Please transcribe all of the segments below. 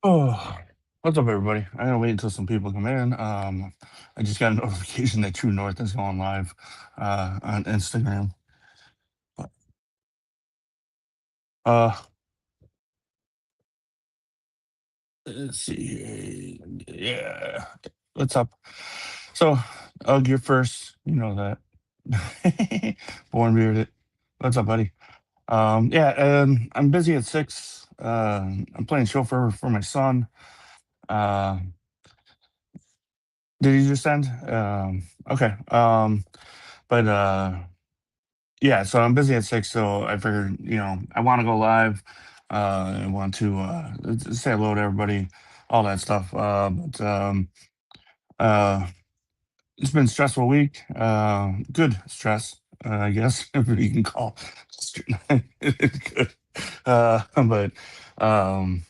Oh, what's up, everybody? I'm gonna wait until some people come in. I just got a notification that True North is going live on Instagram. But, Uh, let's see. Yeah, what's up? So, you're first. You know that. Born bearded. What's up, buddy? Yeah, I'm busy at 6. I'm playing chauffeur for my son. Uh, did he just end? Okay. But Yeah, so I'm busy at 6, so I figured, I wanna go live. I want to, say hello to everybody, all that stuff. Uh, it's been a stressful week. Good stress, I guess, if you can call it good. But, um,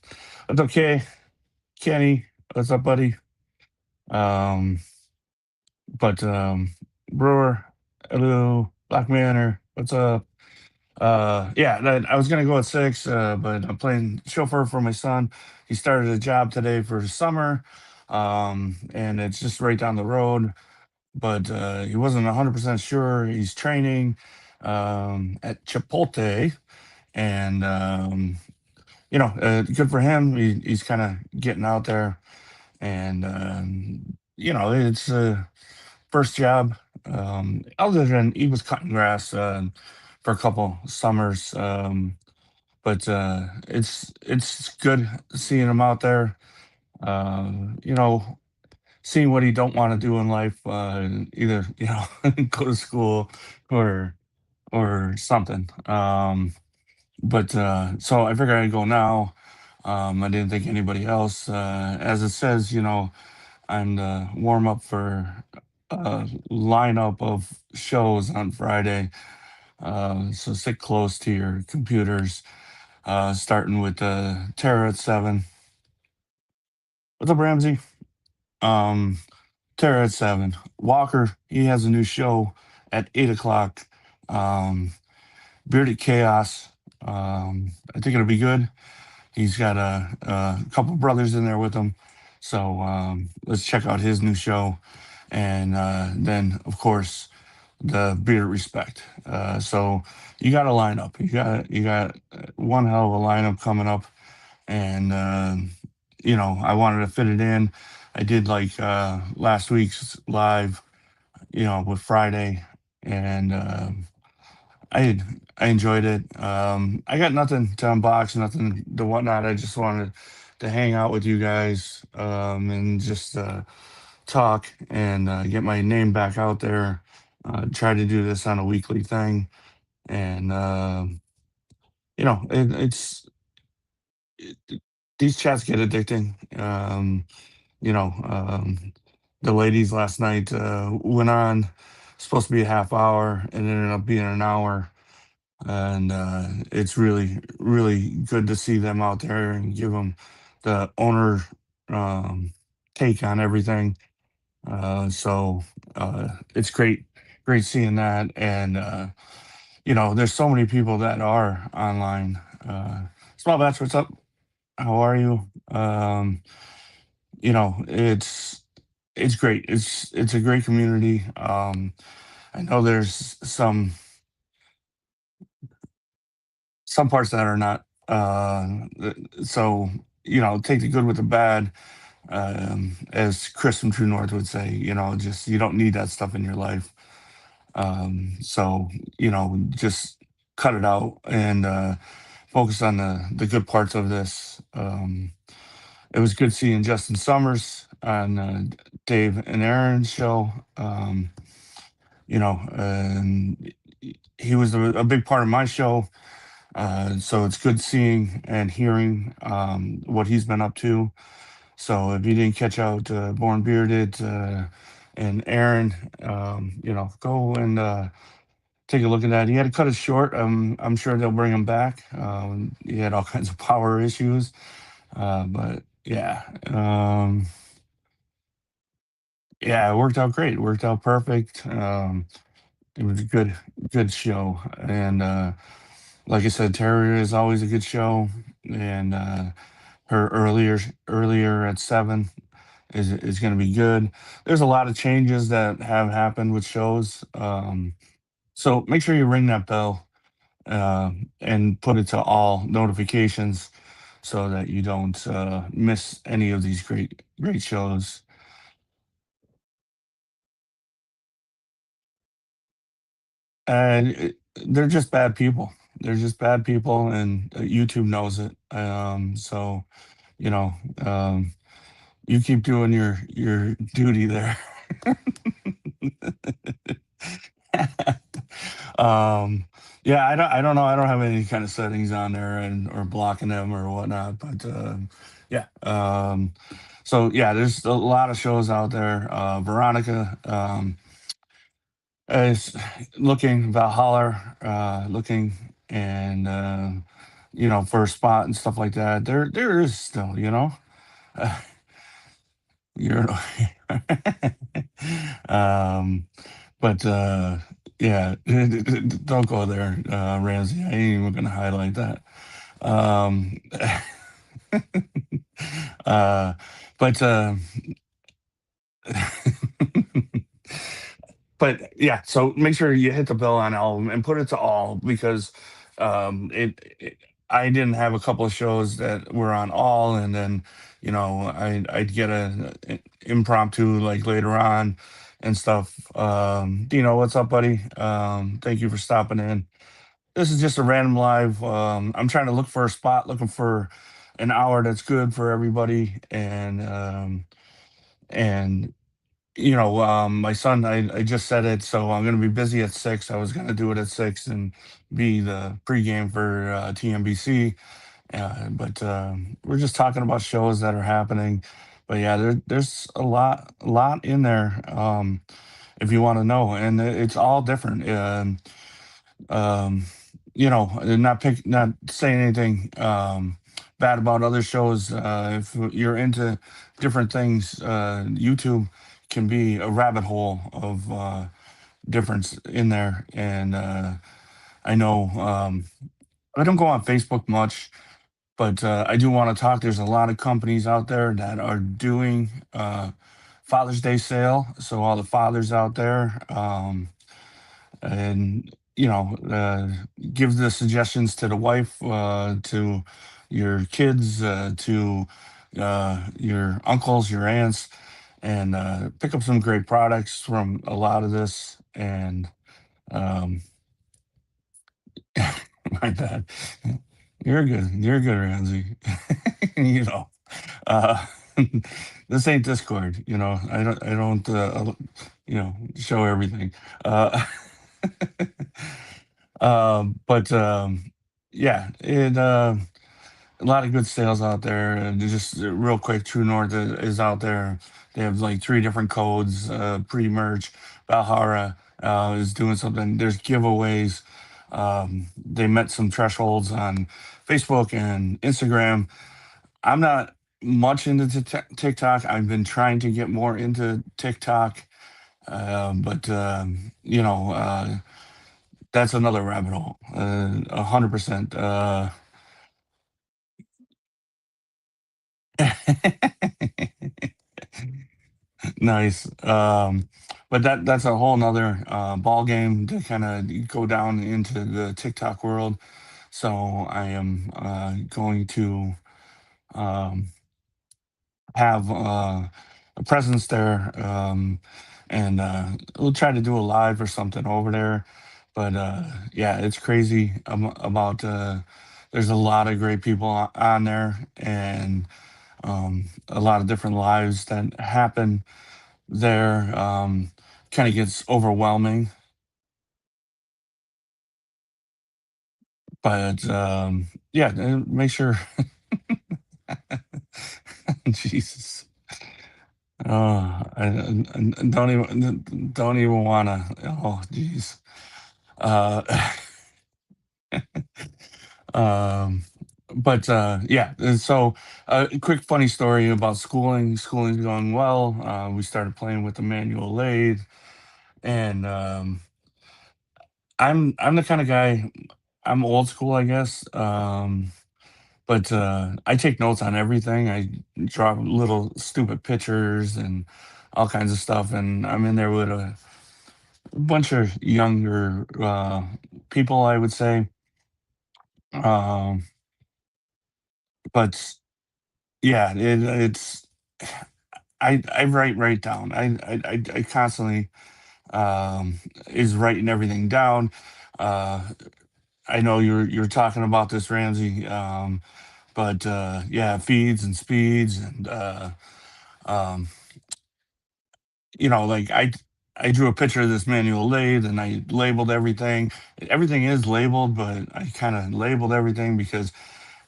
it's okay. Kenny, what's up, buddy? Um, but Brewer, hello. Black Manor, what's up? Yeah, I was gonna go at 6, but I'm playing chauffeur for my son. He started a job today for summer, and it's just right down the road. But he wasn't 100% sure. He's training at Chipotle, and good for him. He's kind of getting out there, and it's a first job. Other than he was cutting grass for a couple summers. But it's good seeing him out there. Uh, you know, seeing what he don't want to do in life. Either go to school or something. But So I figured I'd go now. I didn't think anybody else. As it says, I'm the warm up for a lineup of shows on Friday. So sit close to your computers. Starting with Terror at 7. What's up, Ramsey? Um, Terror at 7. Walker, he has a new show at 8 o'clock. Um, Bearded Chaos. I think it'll be good. He's got a couple brothers in there with him. So let's check out his new show. And then, of course, the Bearded Respect. So you got a lineup. You got one hell of a lineup coming up, and I wanted to fit it in. I did like last week's live, with Friday, and I I enjoyed it. I got nothing to unbox, nothing to whatnot. I just wanted to hang out with you guys and just talk and get my name back out there. Try to do this on a weekly thing, and these chats get addicting. You know, um, the ladies last night went on, supposed to be a half hour, and it ended up being an hour. And it's really, really good to see them out there and give them the owner um, take on everything. It's great seeing that. And, there's so many people that are online. Small Batch, what's up? How are you? You know, it's great. It's a great community. I know there's some parts that are not. So take the good with the bad. As Chris from True North would say, just you don't need that stuff in your life. Just cut it out and focus on the good parts of this. It was good seeing Justin Summers on Dave and Aaron's show. And he was a big part of my show. So it's good seeing and hearing what he's been up to. So if you didn't catch out Born Bearded and Aaron, go and take a look at that. He had to cut it short. I'm sure they'll bring him back. He had all kinds of power issues, but yeah, it worked out great. It worked out perfect. It was a good show, and like I said, Terror is always a good show, and her earlier at 7 is going to be good. There's a lot of changes that have happened with shows. So make sure you ring that bell and put it to all notifications so that you don't miss any of these great shows. And they're just bad people. They're just bad people, and YouTube knows it. So you know, um, you keep doing your duty there. um, yeah, I don't know. I don't have any kind of settings on there and or blocking them or whatnot. But yeah, so yeah, there's a lot of shows out there. Veronica is looking Valhalla, looking and for a spot and stuff like that. There is still, you're um, but yeah, don't go there, Ramsey. I ain't even gonna highlight that. Um, uh, but but yeah, so make sure you hit the bell on all of them and put it to all because it I didn't have a couple of shows that were on all, and then I'd get a impromptu like later on and stuff. Dino, what's up, buddy? Thank you for stopping in. This is just a random live. I'm trying to look for a spot, looking for an hour that's good for everybody, and my son, I just said it, so I'm going to be busy at 6. I was going to do it at 6 and be the pregame for TNBC. But we're just talking about shows that are happening. But yeah, there's a lot in there if you want to know. And it's all different. Um, not saying anything bad about other shows. If you're into different things, YouTube can be a rabbit hole of difference in there. And I know I don't go on Facebook much, but I do want to talk. There's a lot of companies out there that are doing Father's Day sale. So all the fathers out there. And give the suggestions to the wife, to your kids, to your uncles, your aunts, and pick up some great products from a lot of this. And um, my bad. You're good, Ramsey. you know uh this ain't Discord. I don't show everything. uh but yeah, a lot of good sales out there. And just real quick, True North is out there. They have like 3 different codes, pre-merge. Valhara is doing something. There's giveaways. They met some thresholds on Facebook and Instagram. I'm not much into TikTok. I've been trying to get more into TikTok, but that's another rabbit hole. 100%. Nice. But that's a whole nother ball game to kind of go down into the TikTok world. So I am going to um, have a presence there, and we'll try to do a live or something over there. But yeah, it's crazy about. There's a lot of great people on there, and a lot of different lives that happen there. Kind of gets overwhelming, but yeah, make sure. Jesus. I don't even wanna. Oh, jeez. Uh, um, but yeah. And so, a quick funny story about schooling. Schooling's going well. We started playing with the manual lathe, and I'm the kind of guy. I'm old school, I guess. but I take notes on everything. I draw little stupid pictures and all kinds of stuff, and I'm in there with a bunch of younger people, I would say. Um, but yeah, it's I write right down. I constantly is writing everything down. Uh, I know you're talking about this, Ramsey. But yeah, feeds and speeds and um, like I drew a picture of this manual lathe and I labeled everything. Everything is labeled, but I kind of labeled everything because,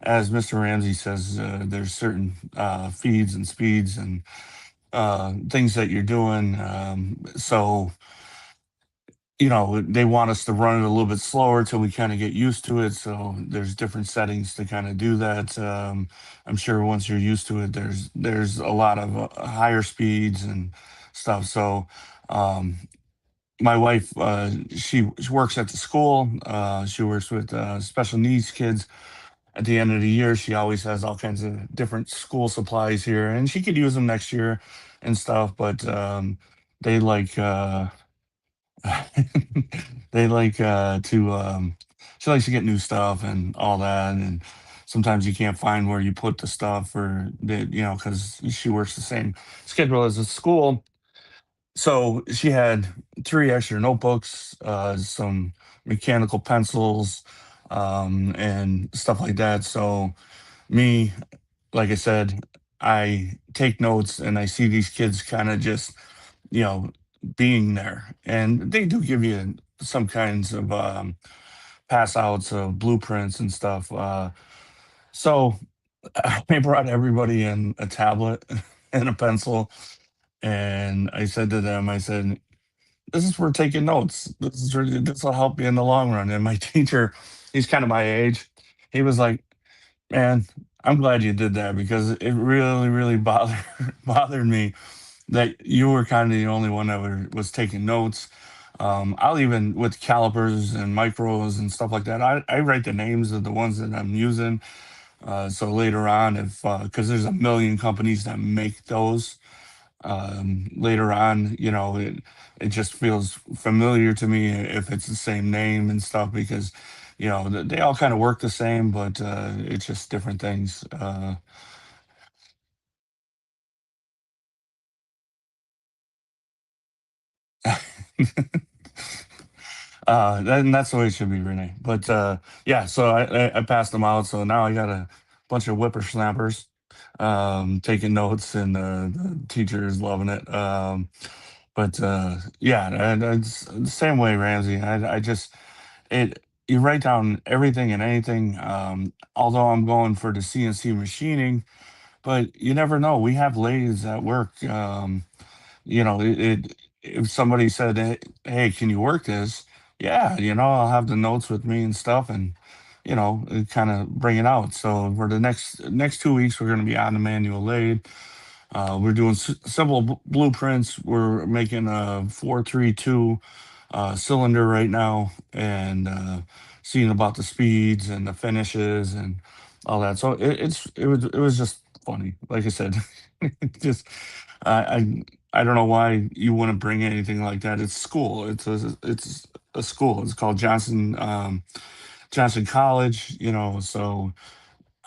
as Mr. Ramsey says, there's certain feeds and speeds and things that you're doing. So they want us to run it a little bit slower till we kind of get used to it. So there's different settings to kind of do that. I'm sure once you're used to it, there's a lot of higher speeds and stuff. So um, my wife, she works at the school. She works with special needs kids. At the end of the year, she always has all kinds of different school supplies here, and she could use them next year and stuff. But they like. They like to she likes to get new stuff and all that, and sometimes you can't find where you put the stuff or because she works the same schedule as the school. So she had three extra notebooks, some mechanical pencils, and stuff like that. So me, like I said, I take notes and I see these kids kind of just you know, being there. And they do give you some kinds of pass outs of blueprints and stuff. So I brought everybody in a tablet and a pencil. And I said to them, I said, this is for taking notes. This will help you in the long run. And my teacher, he's kind of my age. He was like, man, I'm glad you did that because it really, really bothered me that you were kind of the only one that was taking notes. I'll even with calipers and micros and stuff like that. I write the names of the ones that I'm using. So later on, if because there's a million companies that make those. Later on, it just feels familiar to me if it's the same name and stuff because they all kind of work the same, but it's just different things. And that's the way it should be, Renee. But yeah, so I passed them out. So now I got a bunch of whippersnappers taking notes, and the teacher is loving it. But yeah, and it's the same way, Ramsey. I just it you write down everything and anything. Although I'm going for the CNC machining, but you never know. We have lathes at work. If somebody said, "Hey, can you work this?" Yeah, I'll have the notes with me and stuff, and kind of bring it out. So for the next 2 weeks, we're going to be on the manual lathe. We're doing simple blueprints. We're making a 432 cylinder right now, and seeing about the speeds and the finishes and all that. So it was just funny. Like I said, just I don't know why you wouldn't bring anything like that. It's school. It's a school. It's called Johnson College. So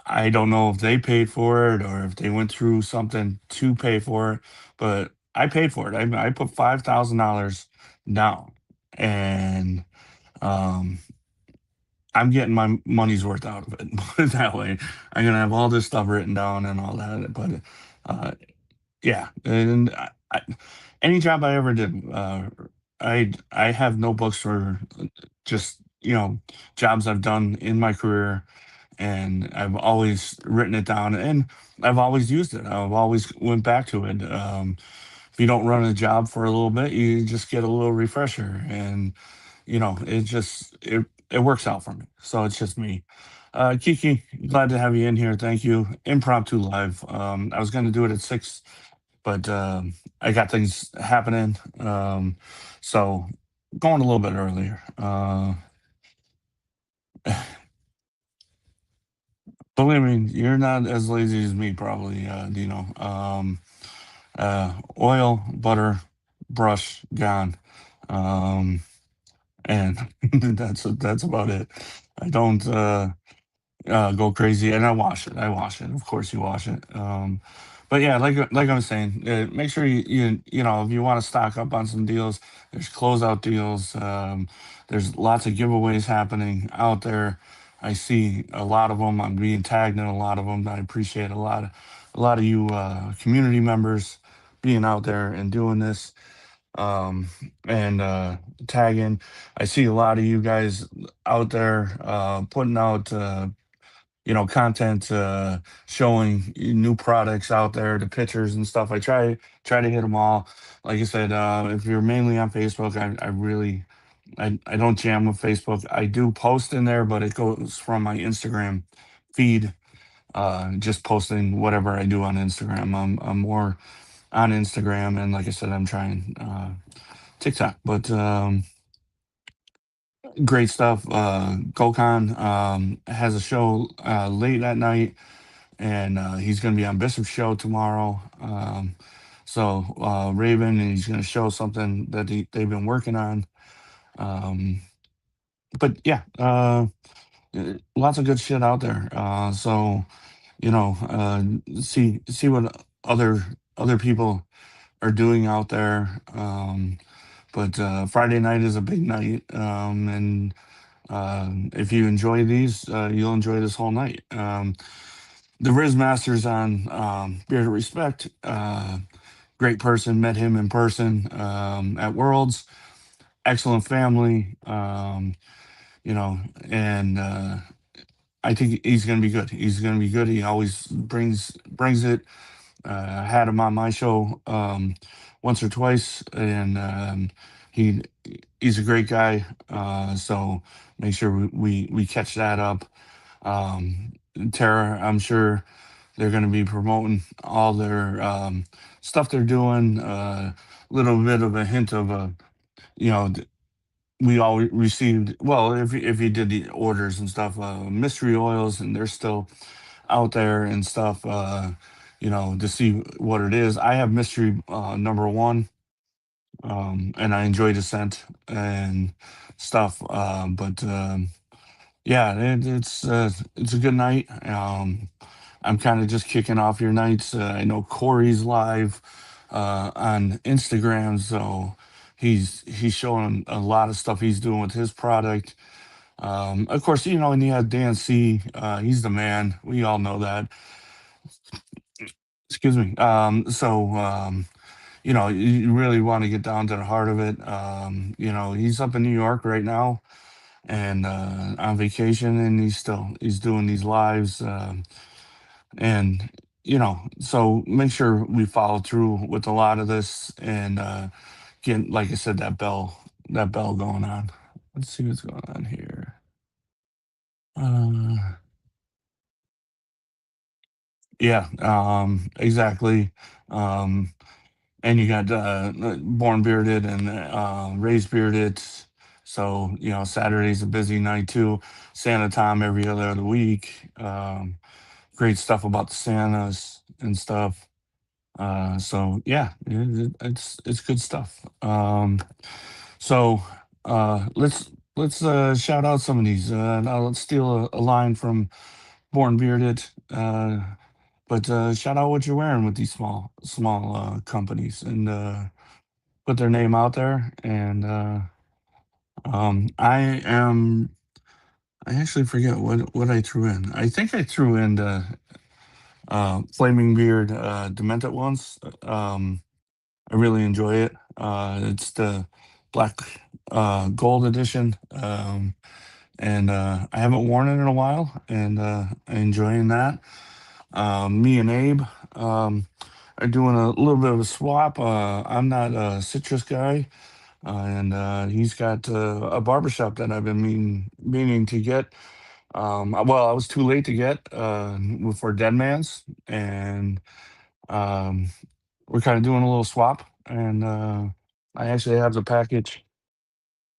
I don't know if they paid for it or if they went through something to pay for it, but I paid for it. I put $5,000 down, and um, I'm getting my money's worth out of it. Put it that way. I'm gonna have all this stuff written down and all that. But uh, yeah, and any job I ever did, I have notebooks for just jobs I've done in my career, and I've always written it down, and I've always used it. I've always went back to it. If you don't run a job for a little bit, you just get a little refresher, and it works out for me. So it's just me. Kiki, glad to have you in here. Thank you. Impromptu live. I was going to do it at 6, but I got things happening. So going a little bit earlier. Believe me, you're not as lazy as me, probably, Dino. Oil, butter, brush, gone. Um, and that's about it. I don't go crazy, and I wash it. I wash it. Of course, you wash it. But yeah, like I was saying, make sure you know if you want to stock up on some deals. There's closeout deals. There's lots of giveaways happening out there. I see a lot of them. I'm being tagged in a lot of them. I appreciate a lot of you community members being out there and doing this um, and tagging. I see a lot of you guys out there putting out content, showing new products out there, the pictures and stuff. I try to hit them all. Like I said, if you're mainly on Facebook, I really I don't jam with Facebook. I do post in there, but it goes from my Instagram feed. Just posting whatever I do on Instagram. I'm more on Instagram, and like I said, I'm trying TikTok. But great stuff. Gokhan has a show late at night, and he's going to be on Bishop's show tomorrow. Raven, and he's going to show something that they've been working on. Um, but yeah, lots of good shit out there. See what other people are doing out there. But Friday night is a big night, and if you enjoy these, you'll enjoy this whole night. The Riz Masters on Bearded Respect. Great person. Met him in person at Worlds. Excellent family. You know, and I think he's going to be good. He's going to be good. He always brings it. I had him on my show once or twice, and he he's a great guy. So make sure we catch that up. Um, Tara, I'm sure they're going to be promoting all their stuff they're doing. A little bit of a hint of a, you know, we all received. Well, if you did the orders and stuff, mystery oils, and they're still out there and stuff. To see what it is. I have mystery number one, and I enjoy the scent and stuff. But yeah, it's a good night. I'm kind of just kicking off your nights. I know Corey's live on Instagram, so he's showing a lot of stuff he's doing with his product. Of course, and you have Dan C. He's the man. We all know that. Excuse me. You really want to get down to the heart of it. He's up in New York right now and on vacation, and he's doing these lives. And so make sure we follow through with a lot of this and get, like I said, that bell going on. Let's see what's going on here. Yeah, exactly. um and you got born bearded and raised bearded. So Saturday's a busy night too. Santa time every other week. Great stuff about the Santas and stuff. So yeah, it's good stuff. So let's shout out some of these. Now let's steal a line from Born Bearded. But shout out what you're wearing with these small companies, and put their name out there. And I am. I actually forget what I threw in. I think I threw in the Flaming Beard Demented ones. I really enjoy it. It's the black gold edition, and I haven't worn it in a while, and I'm enjoying that. Me and Abe are doing a little bit of a swap. I'm not a citrus guy, and he's got a barbershop that I've been meaning to get. Well, I was too late to get for Dead Man's, and um, we're kind of doing a little swap. And I actually have the package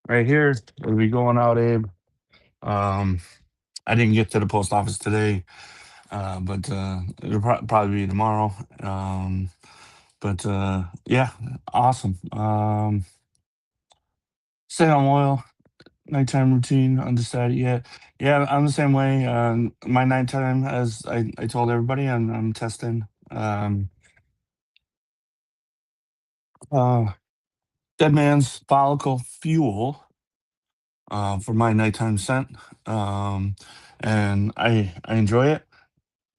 right here. It'll be going out, Abe. Um, I didn't get to the post office today. but it'll probably be tomorrow. But yeah, awesome. Salmon oil, nighttime routine, undecided yet. Yeah, I'm the same way. My nighttime, as I told everybody, I'm testing uh, Dead Man's Follicle Fuel for my nighttime scent, um, and I enjoy it.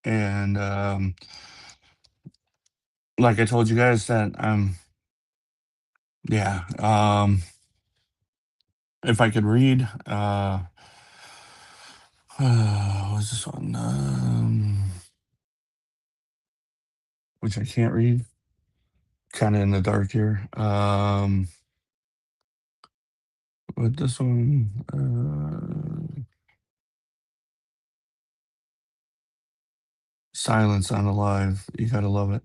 And like I told you guys that yeah, if I could read, what's this one? Which I can't read. Kind of in the dark here. But this one, Silence on the Live. You gotta love it.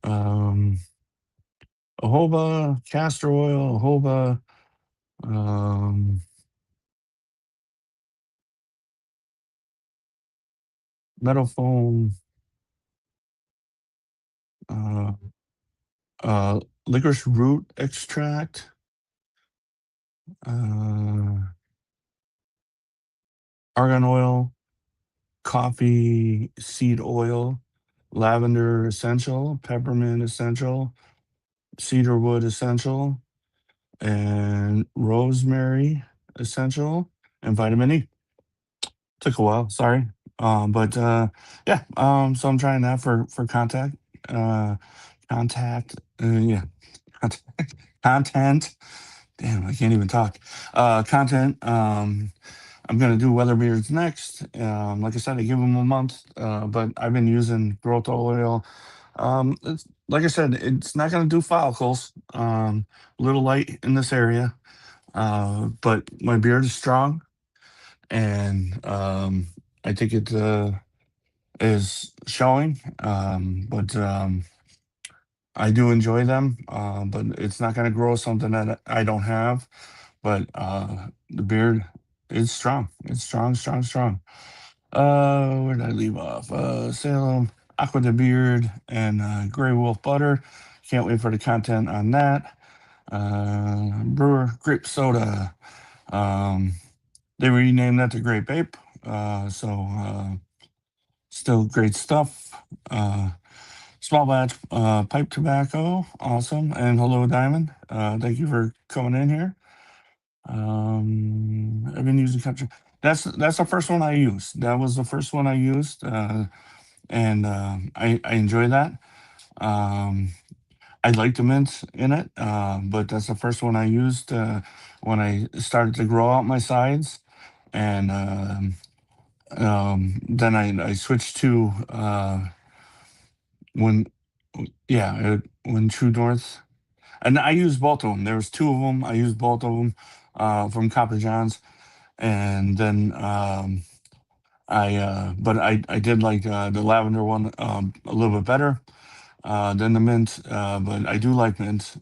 Um, Jojoba, castor oil, jojoba, um, metal foam, uh, licorice root extract, uh, argan oil, coffee seed oil, lavender essential, peppermint essential, cedarwood essential, and rosemary essential, and vitamin E. Took a while, sorry. But yeah, so I'm trying that for contact, uh, yeah, contact, content. Damn, I can't even talk. Content. I'm gonna do Weatherbeards next. Like I said, I give them a month, but I've been using growth oil. It's like I said, it's not gonna do follicles. A little light in this area, but my beard is strong, and I think it is showing. But I do enjoy them, but it's not gonna grow something that I don't have. But the beard is strong. It's strong, strong, strong. Where did I leave off? Salem, Aqua de Beard, and Grey Wolf Butter. Can't wait for the content on that. Brewer Grape Soda. Um, they renamed that to Grape Ape. Still great stuff. Small batch pipe tobacco. Awesome. And hello, Diamond. Thank you for coming in here. I've been using country. That's the first one I used. That was the first one I used, and I enjoy that. Um, I like the mint in it, but that's the first one I used when I started to grow out my sides, and then I switched to when yeah when True North, and I used both of them. There was two of them. I used both of them from Copper John's, and then I did like the lavender one a little bit better than the mint, but I do like mint.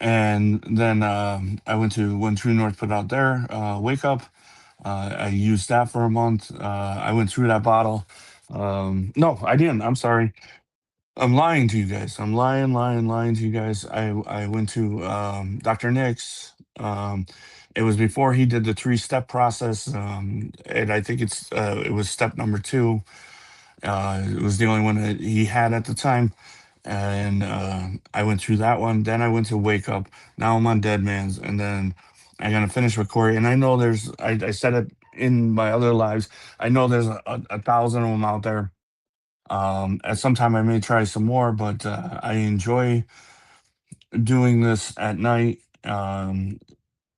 And then I went to when True North put out their Wake Up. I used that for a month. I went through that bottle. No, I didn't. I'm sorry. I'm lying to you guys. I'm lying to you guys. I went to Dr. Nick's. It was before he did the three-step process, and I think it was step number two. It was the only one that he had at the time, and I went through that one. Then I went to Wake Up. Now I'm on Dead Man's, and then I'm gonna finish with Corey. And I know there's. I said it in my other lives. I know there's a thousand of them out there. At some time, I may try some more, but I enjoy doing this at night.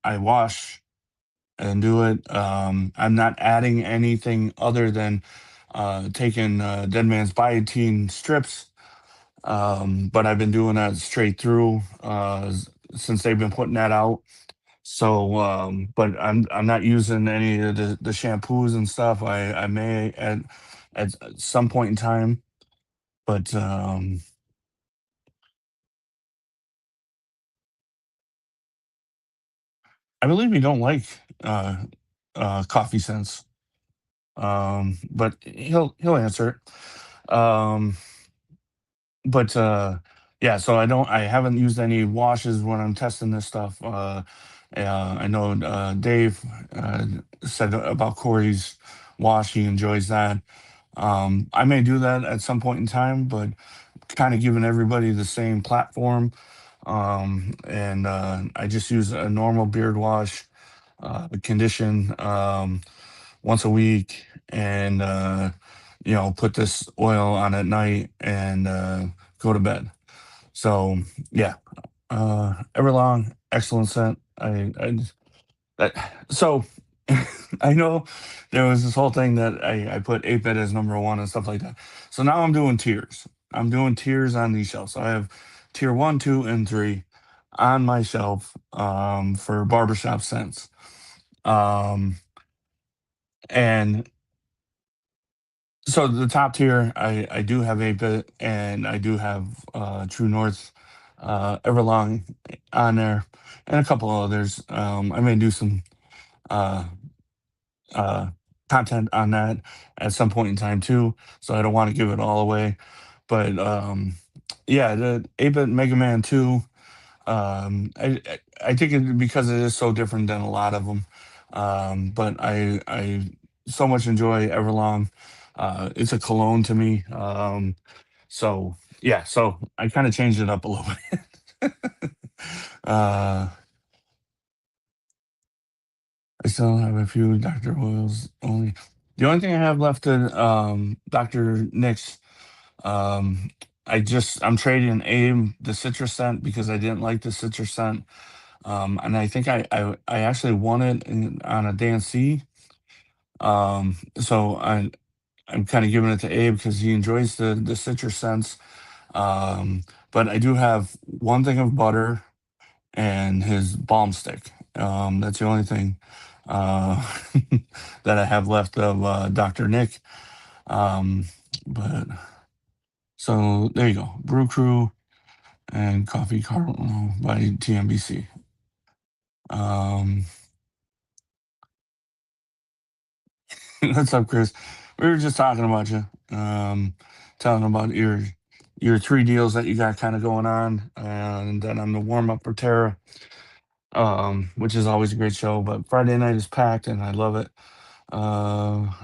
I wash and do it. I'm not adding anything other than taking Dead Man's Biotin strips, but I've been doing that straight through since they've been putting that out. So, but I'm not using any of the shampoos and stuff. I may at some point in time, but I believe we don't like uh, coffee scents. But he'll answer it. But yeah, so I haven't used any washes when I'm testing this stuff. I know Dave uh, said about Corey's wash. He enjoys that. I may do that at some point in time, but kind of giving everybody the same platform. And I just use a normal beard wash, condition once a week, and put this oil on at night and go to bed. So yeah, Everlong, excellent scent. So I know there was this whole thing that I put 8-bit as number one and stuff like that. So now I'm doing tiers. I'm doing tiers on these shelves. So I have tier one, two, and three on my shelf for barbershop scents. Um, and so the top tier, I do have 8-bit and I do have True North, Everlong on there, and a couple others. I may do some uh, uh, content on that at some point in time too. So I don't want to give it all away. But yeah, the 8-bit Mega Man 2. I think it because it is so different than a lot of them. But I so much enjoy Everlong. It's a cologne to me. So yeah, so I kind of changed it up a little bit. uh, I still have a few Dr. Oils only. The only thing I have left in Dr. Nick's, um, I'm trading Abe the citrus scent because I didn't like the citrus scent. And I think I actually won it on a DNC. So I'm kind of giving it to Abe because he enjoys the citrus scents. Um, but I do have one thing of butter and his balm stick. That's the only thing uh, that I have left of Dr. Nick. Um, but so there you go. Brew Crew and Coffee Cardinal by TNBC. Um, what's up, Chris? We were just talking about you, telling about your three deals that you got kind of going on, and then on the warm up for Terra, which is always a great show. But Friday night is packed, and I love it.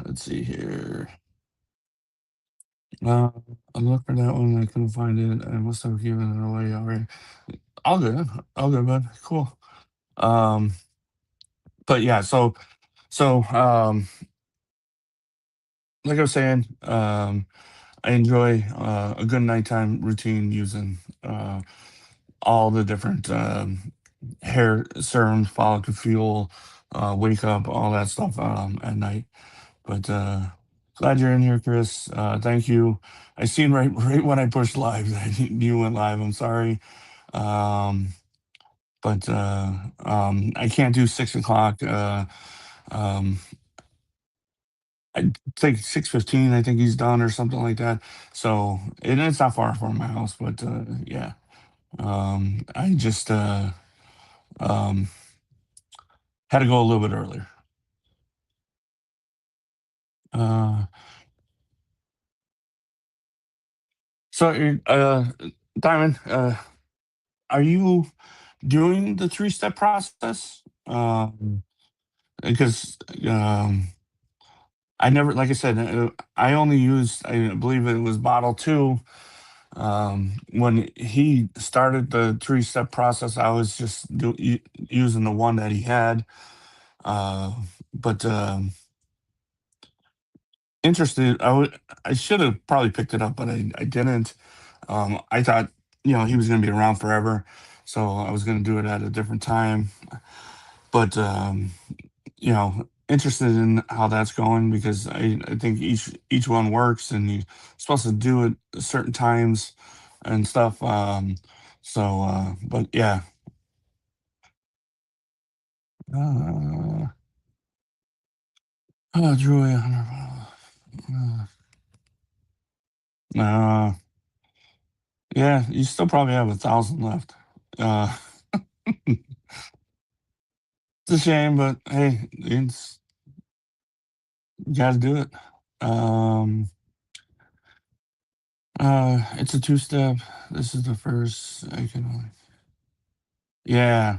Let's see here. Uh, I looked for that one. I couldn't find it. I must have given it away already. All good. All good, bud. Cool. Um, but yeah, so like I was saying, I enjoy a good nighttime routine using all the different hair serums, follicle fuel, wake up, all that stuff at night. But glad you're in here, Chris. Thank you. I seen right when I pushed live that you went live. I'm sorry. Um, but I can't do 6 o'clock. Um, I think 6:15. I think he's done or something like that. So and it's not far from my house, but yeah. I just um, had to go a little bit earlier. Uh, so Diamond, are you doing the three-step process? Because I never, like I said, I only used, I believe it was bottle two. When he started the three-step process, I was just using the one that he had. Uh, but interested, I should have probably picked it up, but I didn't. I thought, he was going to be around forever, so I was going to do it at a different time. But interested in how that's going because I think each one works and you're supposed to do it at certain times and stuff. But yeah. Uh, Drew, uh, yeah, you still probably have 1,000 left. Uh, it's a shame, but hey, gotta do it. Um, it's a two-step. This is the first. I can only. Yeah.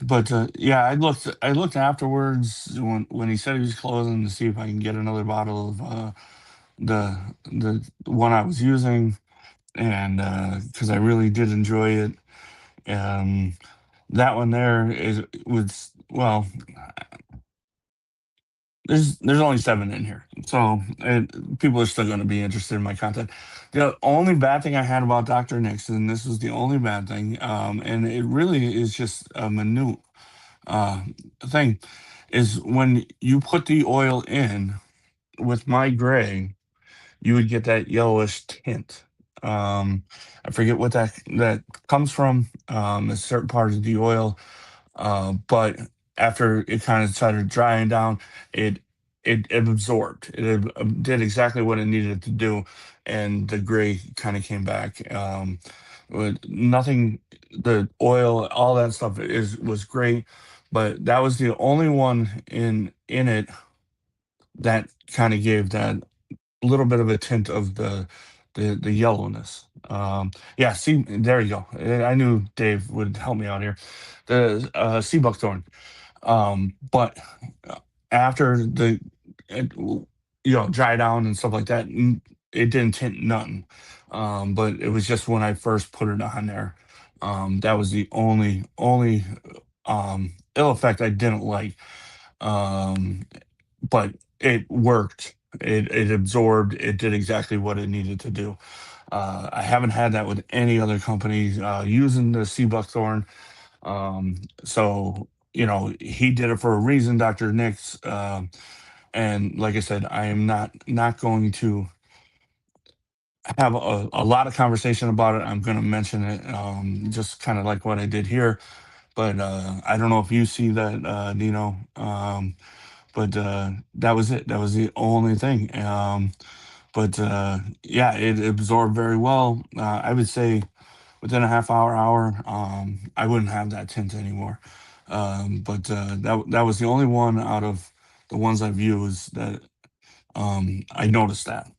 But yeah, I looked afterwards when he said he was closing to see if I can get another bottle of the the one I was using, and because I really did enjoy it. Um, that one there is was well. There's only 7 in here, so people are still going to be interested in my content. The only bad thing I had about Dr. Nixon, this is the only bad thing, and it really is just a minute uh, thing, is when you put the oil in with my gray, you would get that yellowish tint. I forget what that comes from. A certain part of the oil, but after it kind of started drying down, it it absorbed. It did exactly what it needed to do, and the gray kind of came back. With nothing, the oil, all that stuff is was great, but that was the only one in it that kind of gave that little bit of a tint of the yellowness. Yeah, see, there you go. I knew Dave would help me out here. The sea buckthorn. But after the it, dry down and stuff like that, it didn't tint nothing. But it was just when I first put it on there. That was the only ill effect I didn't like. Um, but it worked. It absorbed. It did exactly what it needed to do. I haven't had that with any other company using the sea buckthorn. So he did it for a reason, Dr. Nix. And like I said, I am not going to have a lot of conversation about it. I'm going to mention it, just kind of like what I did here. But I don't know if you see that, Dino. But that was it. That was the only thing. But yeah, it absorbed very well. I would say within a half hour, I wouldn't have that tint anymore. But that was the only one out of the ones I've used that I noticed that.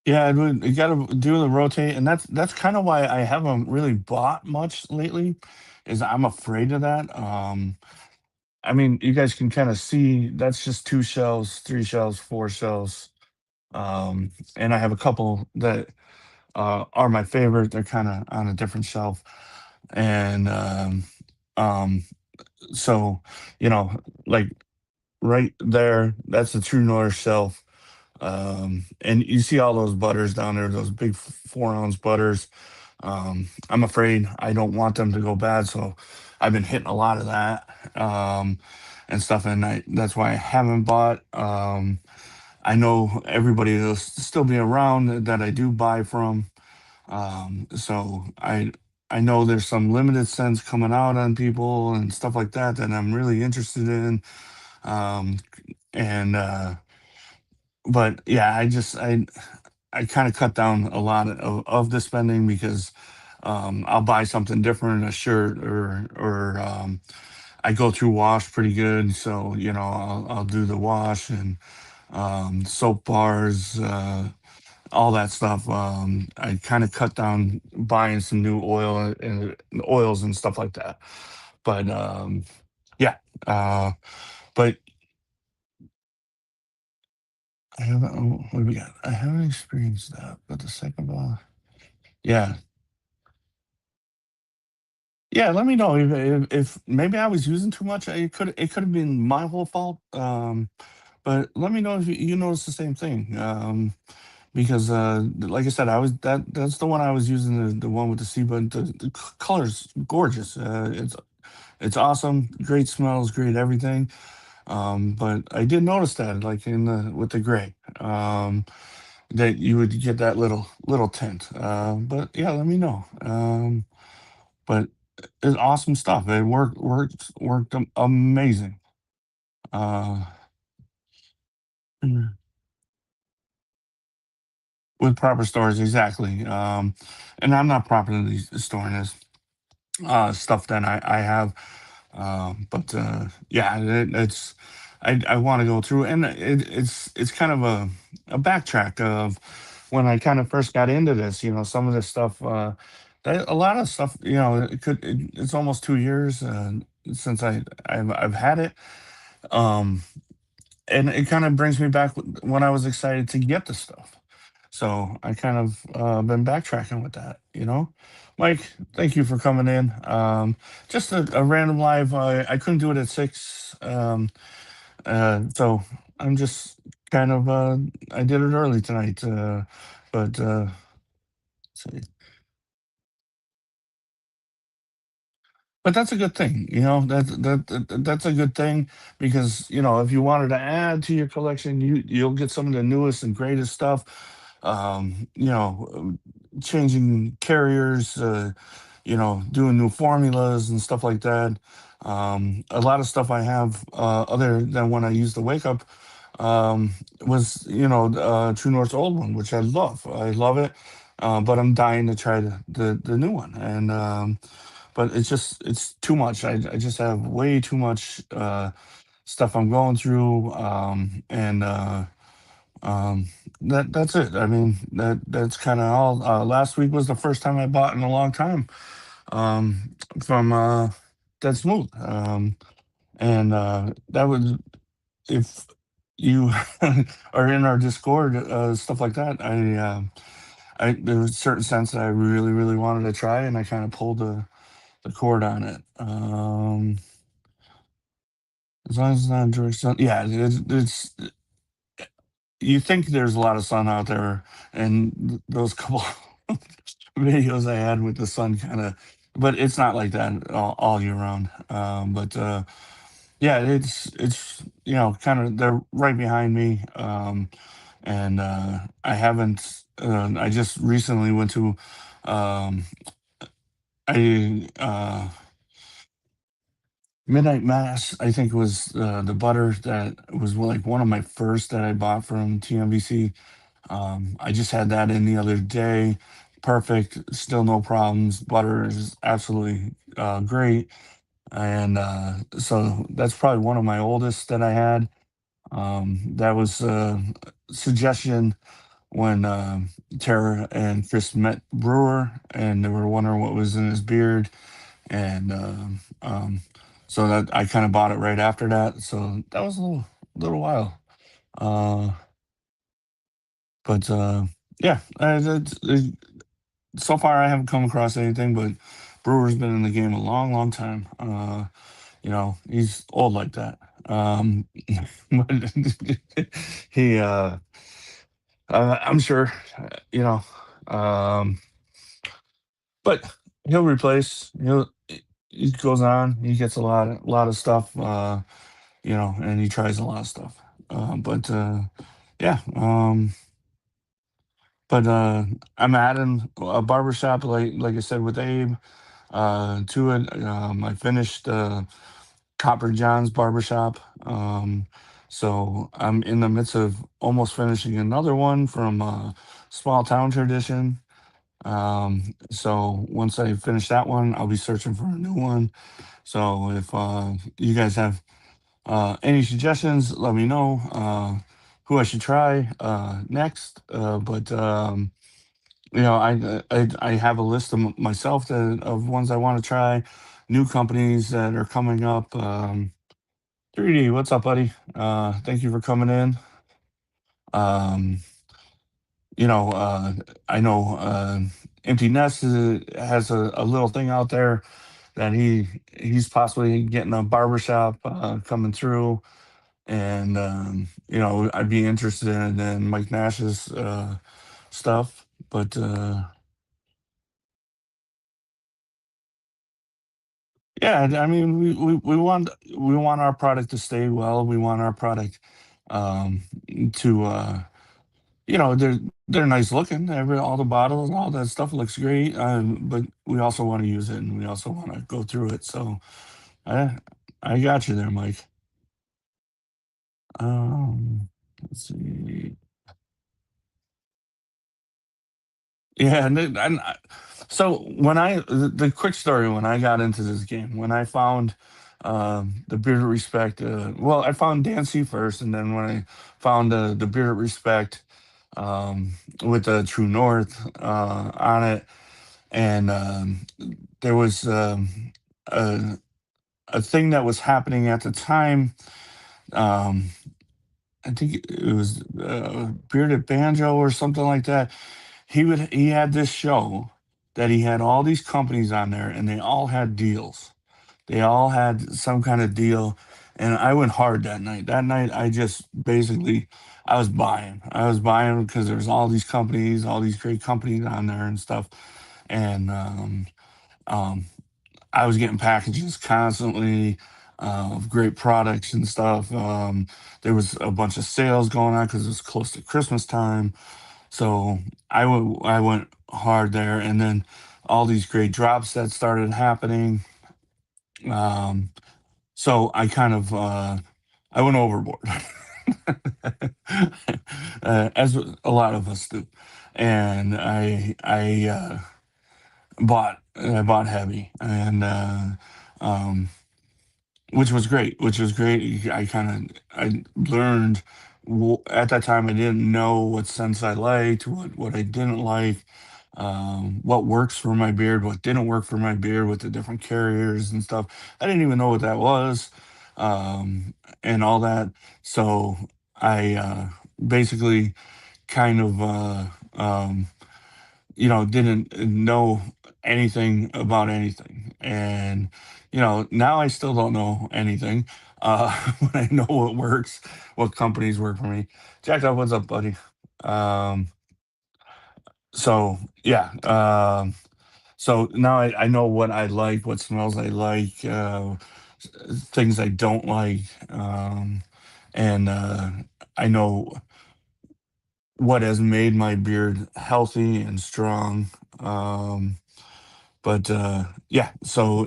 Yeah, you got to do the rotate, and that's kind of why I haven't really bought much lately. Is I'm afraid of that. I mean, you guys can kind of see that's just 2 shells, 3 shells, 4 shells, and I have a couple that are my favorite. They're kind of on a different shelf, and um, so you know, like right there, that's the True North shelf. And you see all those butters down there, those big 4 ounce butters. I'm afraid I don't want them to go bad, so I've been hitting a lot of that and stuff, and that's why I haven't bought. I know everybody will still be around that I do buy from. So I know there's some limited scents coming out on people and stuff like that that I'm really interested in. Um, and but yeah, I kind of cut down a lot of the spending because I'll buy something different, a shirt or I go through wash pretty good, so I'll do the wash and soap bars. All that stuff. I kind of cut down buying some new oil and oils and stuff like that. But yeah, uh, but I haven't. What do we got? I haven't experienced that. But the second one, yeah, yeah. Let me know if maybe I was using too much. It could have been my whole fault. But let me know if you notice the same thing. Because like I said, that's the one I was using, the one with the sea, but the color's gorgeous. It's awesome, great smells, great everything. But I did notice that, like in the with the gray, that you would get that little tint. But yeah, let me know. But it's awesome stuff. It worked amazing. Uh, mm, with proper storage, exactly. And I'm not properly storing this. stuff than I have. But yeah, I want to go through, and it's kind of a backtrack of when I kind of first got into this. Some of this stuff, a lot of stuff. It's almost 2 years since I've had it. Um, and it kind of brings me back when I was excited to get the stuff. So I kind of been backtracking with that. Mike, thank you for coming in. Just a random live. I couldn't do it at 6, so I'm just kind of. I did it early tonight, but so But that's a good thing, that's a good thing because if you wanted to add to your collection, you'll get some of the newest and greatest stuff. Changing carriers, doing new formulas and stuff like that. A lot of stuff I have, other than when I used the wake up, was True North's old one, which I love. I love it, but I'm dying to try the new one, and but it's too much. I just have way too much stuff I'm going through, and that's it. I mean, that's kind of all. Last week was the first time I bought in a long time, from Dead Smooth, and that was, if you are in our Discord, stuff like that. There was a certain sense that I really really wanted to try, and I kind of pulled the cord on it. As long as it's not George Sun, yeah, it's. You think there's a lot of sun out there, and those couple videos I had with the sun kind of, but it's not like that all year round. But yeah, it's kind of, they're right behind me, and I haven't. I just recently went to. Um, I Midnight Mass, I think, was the butter that was like one of my first that I bought from TNBC. I just had that in the other day. Perfect, still no problems. Butter is absolutely great. And so that's probably one of my oldest that I had. That was a suggestion when Tara and Chris met Brewer, and they were wondering what was in his beard, and so that I kind of bought it right after that. So that was a little while, uh, but yeah, so far I haven't come across anything. But Brewer's been in the game a long, long time. He's old like that. But he, I'm sure, you know, um, but he'll replace. He goes on. He gets a lot of stuff. And he tries a lot of stuff. But yeah, but I'm adding a barbershop, like I said with Abe, to it. I finished Copper John's barbershop. So I'm in the midst of almost finishing another one from Small Town Tradition. So once I finish that one, I'll be searching for a new one. So if you guys have any suggestions, let me know who I should try next. But I have a list of myself of ones I want to try, new companies that are coming up. 3D, what's up, buddy? Thank you for coming in. Um, I know Empty Nest has a little thing out there that he's possibly getting a barbershop coming through, and I'd be interested in Mike Nash's stuff. But yeah, I mean, we want our product to stay well. We want our product um, to they're nice looking. All the bottles, all that stuff looks great. But we also want to use it, and we also want to go through it. So I I got you there, Mike. Let's see. Yeah, so when the quick story when I got into this game, when I found the Bearded Respect, well, I found Dancy first, and then when I found the Bearded Respect with the True North on it, and there was a, a thing that was happening at the time. Um, I think it was Bearded Banjo or something like that. He had this show that he had all these companies on there, and they all had deals. They all had some kind of deal, and I went hard that night. That night, I just basically I was buying. I was buying because there's all these companies, all these great companies on there and stuff, and um, I was getting packages constantly of great products and stuff. There was a bunch of sales going on because it was close to Christmas time, so I went hard there, and then all these great drops that started happening. Um, so I kind of I went overboard, as a lot of us do, and I bought heavy, and um, which was great. Which was great. I learned at that time. I didn't know what scents I liked, what I didn't like, what works for my beard, what didn't work for my beard with the different carriers and stuff. I didn't even know what that was, um, and all that. So I basically kind of didn't know anything about anything. And, now I still don't know anything. When I know what works, what companies work for me. Jack up, what's up, buddy? Um, so yeah. So now I know what I like, what smells I like, things I don't like. And I know what has made my beard healthy and strong. Um, But yeah, so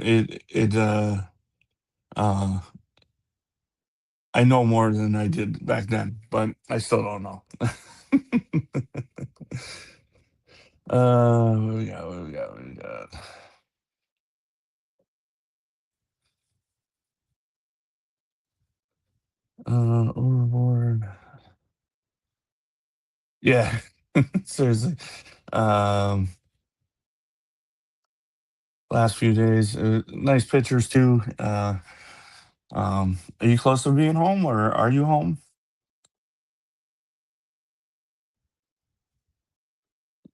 uh I know more than I did back then, but I still don't know. What we got? What we got? What we got? Overboard. Yeah, seriously. Um, Last few days, nice pictures too. Are you close to being home, or are you home?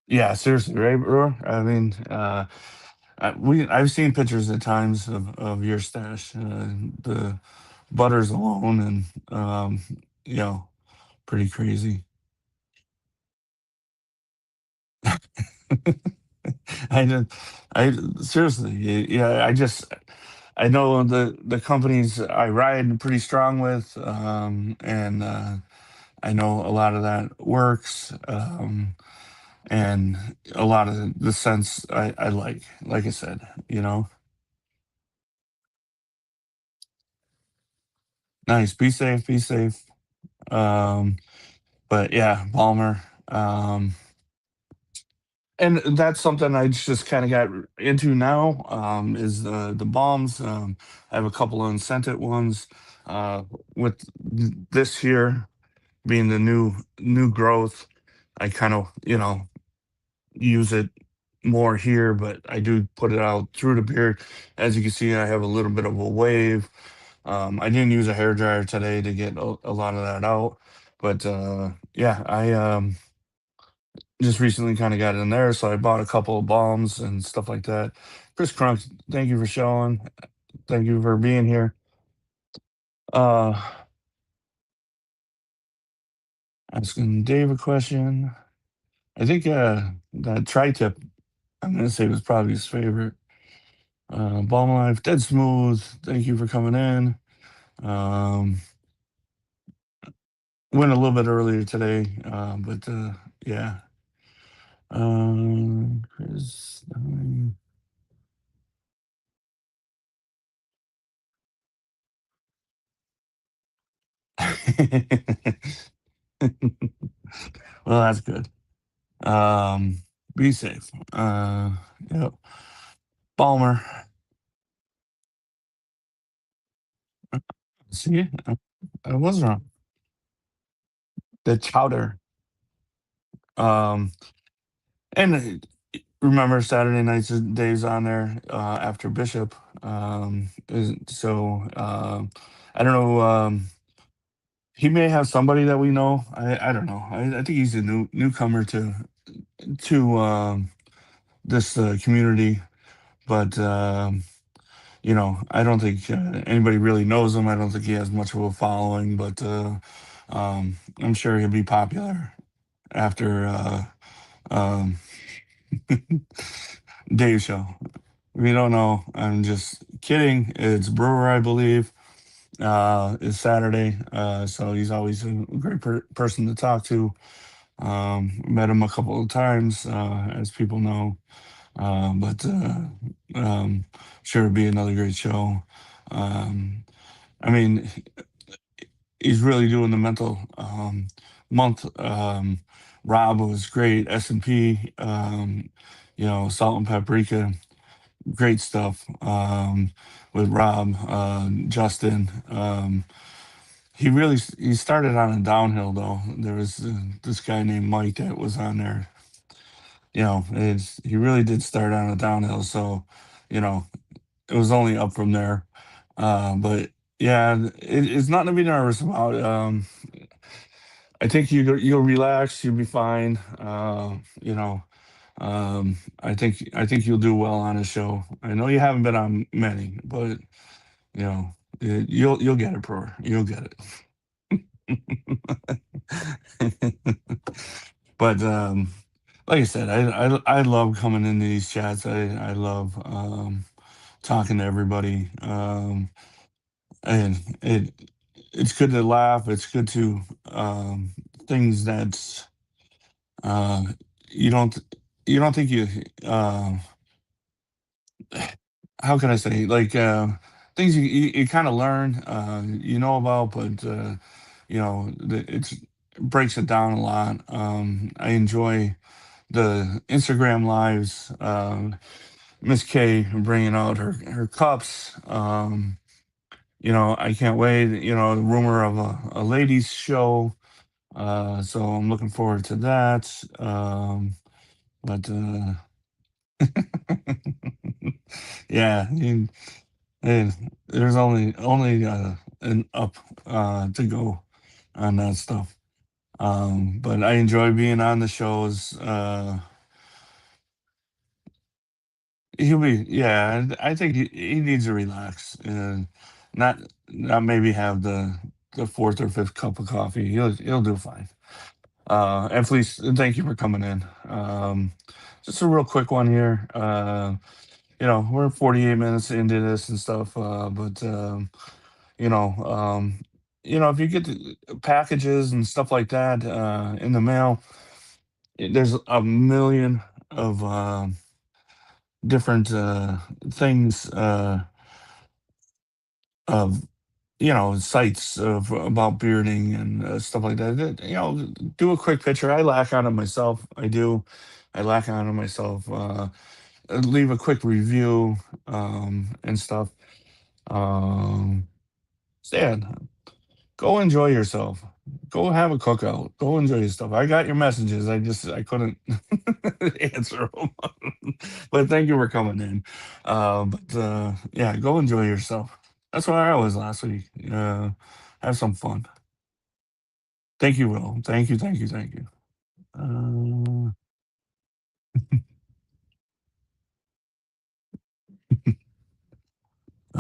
Yeah, seriously, right, bro? I mean, I've seen pictures at times of your stash. The butters alone, and you know, pretty crazy. I did, I seriously, yeah. I know the companies I ride pretty strong with, and I know a lot of that works, and a lot of the scents I like. Like I said, you know, nice. Be safe. Be safe. Um, but yeah, Balmer. And that's something I just kind of got into now, is the bombs. I have a couple of unscented ones. With this here being the new growth, I kind of use it more here, but I do put it out through the beard. As you can see, I have a little bit of a wave. I didn't use a hair dryer today to get a lot of that out, but yeah, I just recently kind of got in there, so I bought a couple of bombs and stuff like that. Chris Crunk, thank you for showing. Thank you for being here. Uh, Asking Dave a question. I think that tri-tip I'm gonna say was probably his favorite. Balm Life, Dead Smooth. Thank you for coming in. Um, Went a little bit earlier today, but yeah. Chris. Well, that's good. Um, Be safe. Yep. Balmer. See, I was wrong. The chowder. Um, and remember Saturday nights and days on there after Bishop. I don't know. He may have somebody that we know. I don't know. I think he's a newcomer to this community, but I don't think anybody really knows him. I don't think he has much of a following, but I'm sure he'll be popular after um, Dave's show. We don't know. I'm just kidding. It's Brewer, I believe. It's Saturday, so he's always a great person to talk to. Met him a couple of times, as people know, but sure it'd be another great show. Um, I mean, he's really doing the mental month. Rob was great. S&P, Salt and Paprika, great stuff with Rob, Justin. He started on a downhill though. There was this guy named Mike that was on there. He really did start on a downhill. So, you know, it was only up from there. But yeah, it's nothing to be nervous about. I think you'll relax. You'll be fine. I think you'll do well on a show. I know you haven't been on many, but you know you'll get it, Pro. You'll get it. But like I said, I love coming into these chats. I love talking to everybody. And it's good to laugh. It's good to things that uh, you don't you don't think you how can I say, like things you kind of learn about, but it's it breaks it down a lot. I enjoy the Instagram lives. Miss K bringing out her cups. I can't wait. The rumor of a ladies show. So I'm looking forward to that. But yeah, there's only an up to go on that stuff. But I enjoy being on the shows. Yeah, and I think he needs to relax and not maybe have the fourth or fifth cup of coffee. He'll do fine. And please, thank you for coming in. Just a real quick one here. We're 48 minutes into this and stuff, but you know, um, if you get the packages and stuff like that in the mail, there's a million of different things of sites about bearding and stuff like that. Do a quick picture. I lack on it myself. I do. I lack on it myself. Leave a quick review and stuff. Um, yeah, go enjoy yourself. Go have a cookout. Go enjoy yourself. I got your messages. I couldn't answer them, but thank you for coming in. But yeah, go enjoy yourself. That's where I was last week. Have some fun. Thank you, Will. Thank you. Thank you. Thank you. Uh,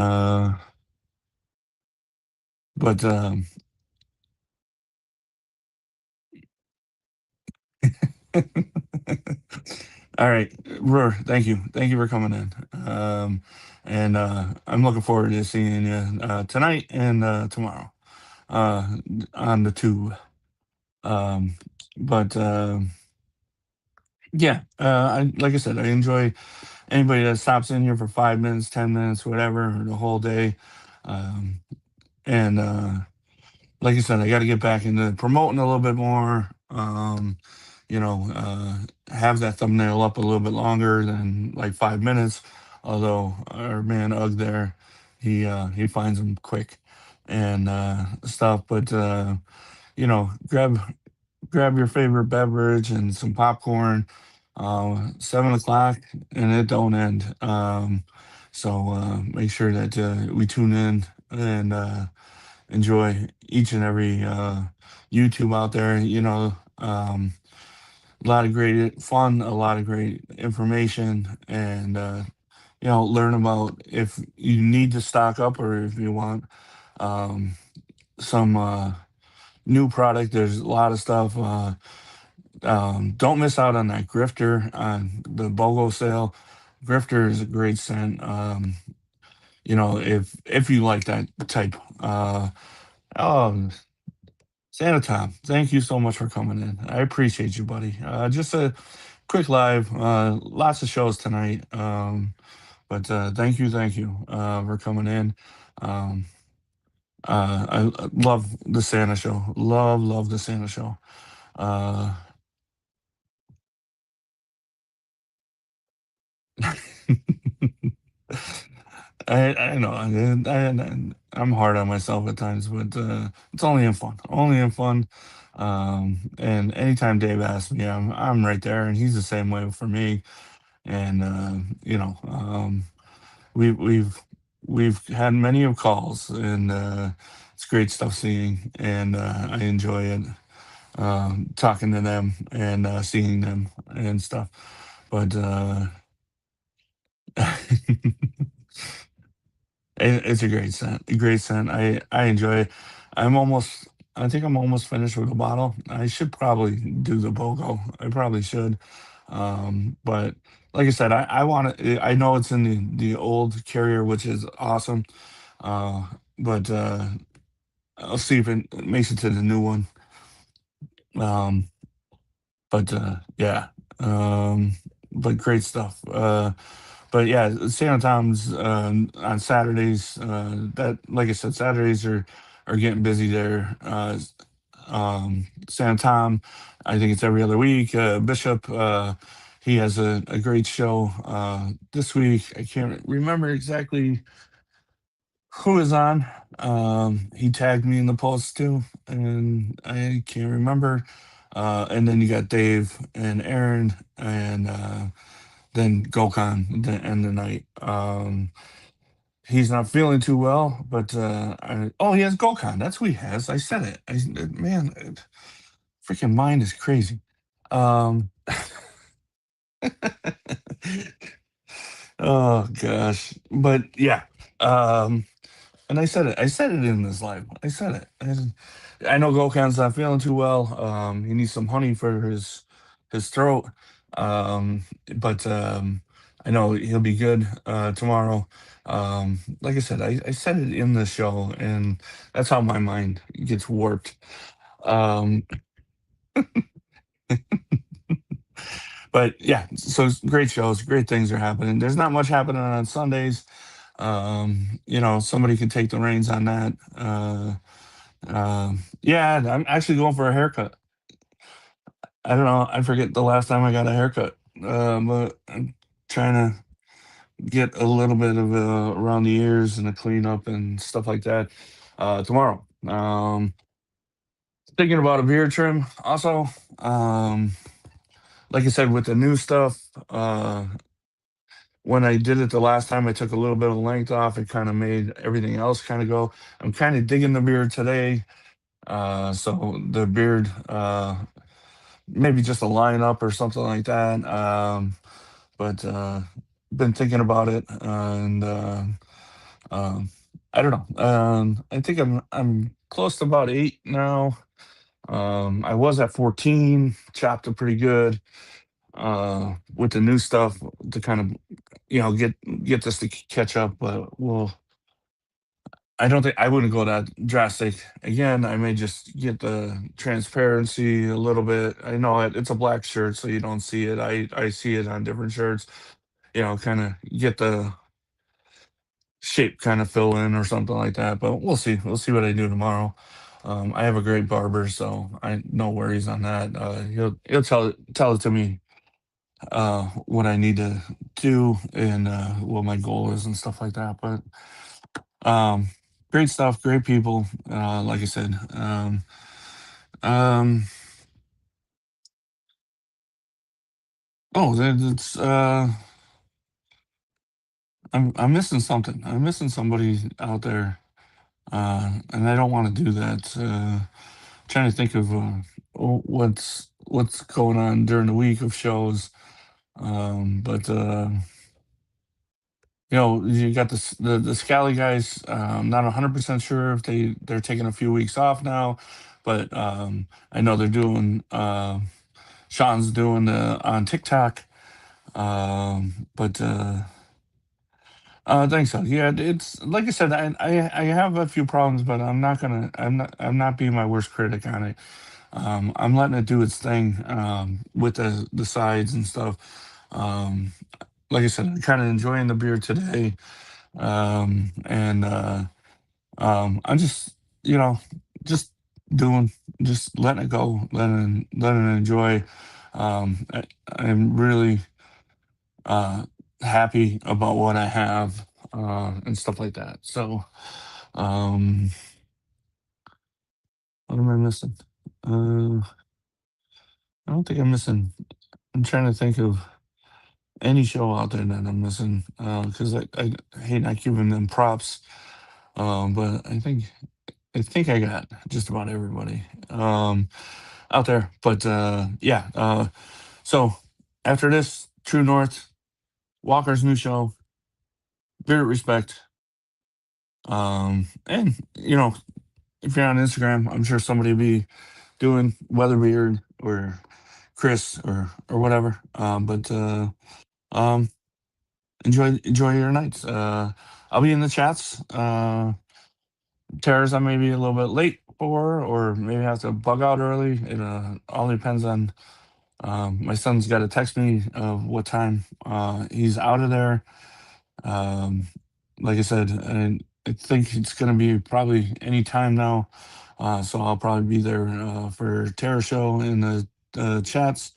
uh, but all right, Roar, thank you. Thank you for coming in. And I'm looking forward to seeing you tonight and tomorrow uh, on the tube. Um, but yeah, like I said, I enjoy anybody that stops in here for 5 minutes, 10 minutes, whatever, or the whole day. Um, and like I said, I got to get back into promoting a little bit more. have that thumbnail up a little bit longer than like 5 minutes. Although our man Ugg there, he finds them quick and stuff. But grab your favorite beverage and some popcorn. 7 o'clock and it don't end. So make sure that we tune in and enjoy each and every YouTube out there. A lot of great fun, a lot of great information, and learn about if you need to stock up or if you want um, some new product. There's a lot of stuff. Don't miss out on that Grifter on the BOGO sale. Grifter is a great scent. If you like that type. Oh, Santa Tom, thank you so much for coming in. I appreciate you, buddy. Just a quick live. Lots of shows tonight. But thank you for coming in. Um, I love the Santa show. Love the Santa show. Uh, I know I'm hard on myself at times, but it's only in fun. Only in fun. And anytime Dave asks me, I'm right there, and he's the same way for me. And we we've had many of calls, and it's great stuff seeing, and I enjoy it. Talking to them and seeing them and stuff. But it's a great scent. A great scent. I enjoy it. I'm almost. I think I'm almost finished with the bottle. I should probably do the BOGO. I probably should. But like I said, I want to. I know it's in the old carrier, which is awesome. Uh, but I'll see if it makes it to the new one. Um, but yeah. Um, but great stuff. But yeah, Santa Tom's on Saturdays. That, like I said, Saturdays are getting busy there. Santa Tom, I think it's every other week. Bishop, he has a great show this week. I can't remember exactly who is on. He tagged me in the post too, and I can't remember. And then you got Dave and Aaron and then Gokhan the end of the night. He's not feeling too well, but oh, he has Gokhan. That's who he has. I said it. Man, freaking mind is crazy. Um, oh gosh, but yeah. Um, And I said it. I said it in this live. I said it. I know Gokhan's not feeling too well. He needs some honey for his throat. But I know he'll be good tomorrow. Like I said, I said it in the show, and that's how my mind gets warped. Um, but yeah, so great shows, great things are happening. There's not much happening on Sundays. Somebody can take the reins on that. Yeah, I'm actually going for a haircut. I don't know. I forget the last time I got a haircut. But I'm trying to get a little bit of around the ears and a cleanup and stuff like that tomorrow. Thinking about a beard trim also. Um, like I said, with the new stuff, when I did it the last time, I took a little bit of length off. It kind of made everything else kind of go. I'm kind of digging the beard today. So the beard, maybe just a lineup or something like that. But been thinking about it, and um, I don't know. I think I'm close to about 8 now. I was at 14, chopped it pretty good. With the new stuff to kind of get this to catch up, but well, I don't think I wouldn't go that drastic. Again, I may just get the transparency a little bit. I know it's a black shirt, so you don't see it. I see it on different shirts. Kind of get the shape kind of fill in or something like that. But we'll see. We'll see what I do tomorrow. I have a great barber, so I no worries on that. He'll tell it to me what I need to do and what my goal is and stuff like that. But um, great stuff, great people. Like I said, um, oh, it's I'm missing something. I'm missing somebody out there, and I don't want to do that. Trying to think of what's going on during the week of shows. But you got the Scally guys. I'm not 100% sure if they're taking a few weeks off now, but I know they're doing. Sean's doing on TikTok. But I think so. Yeah, it's like I said. I have a few problems, but I'm not being my worst critic on it. I'm letting it do its thing with the sides and stuff. Um, like I said, I'm kind of enjoying the beer today, and I'm just you know just doing just letting it go, letting it enjoy. I'm really uh, happy about what I have and stuff like that. So, um, what am I missing? Uh, I don't think I'm missing. I'm trying to think of any show out there that I'm missing because I hate not giving them props. But I think I got just about everybody out there. But yeah, so after this, True North, Walker's new show, Beer Respect, and if you're on Instagram, I'm sure somebody will be doing Weatherbeard or Chris or whatever. But um, enjoy your nights. I'll be in the chats. Tara's I may be a little bit late for, or maybe have to bug out early. It all depends on. My son's got to text me of what time he's out of there. Um, like I said, I think it's going to be probably any time now. So I'll probably be there for Terror Show in the chats.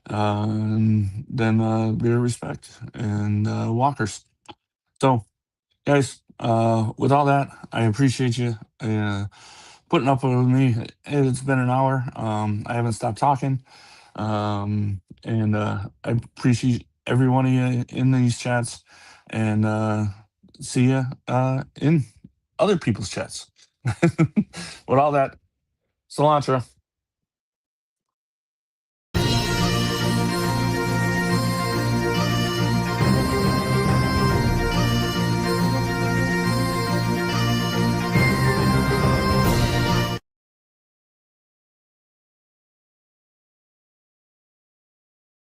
And then Beer Respect and Walkers. So, guys, with all that, I appreciate you putting up with me. It's been an hour. I haven't stopped talking. And I appreciate every one of you in these chats and see you in other people's chats. With all that, cilantro.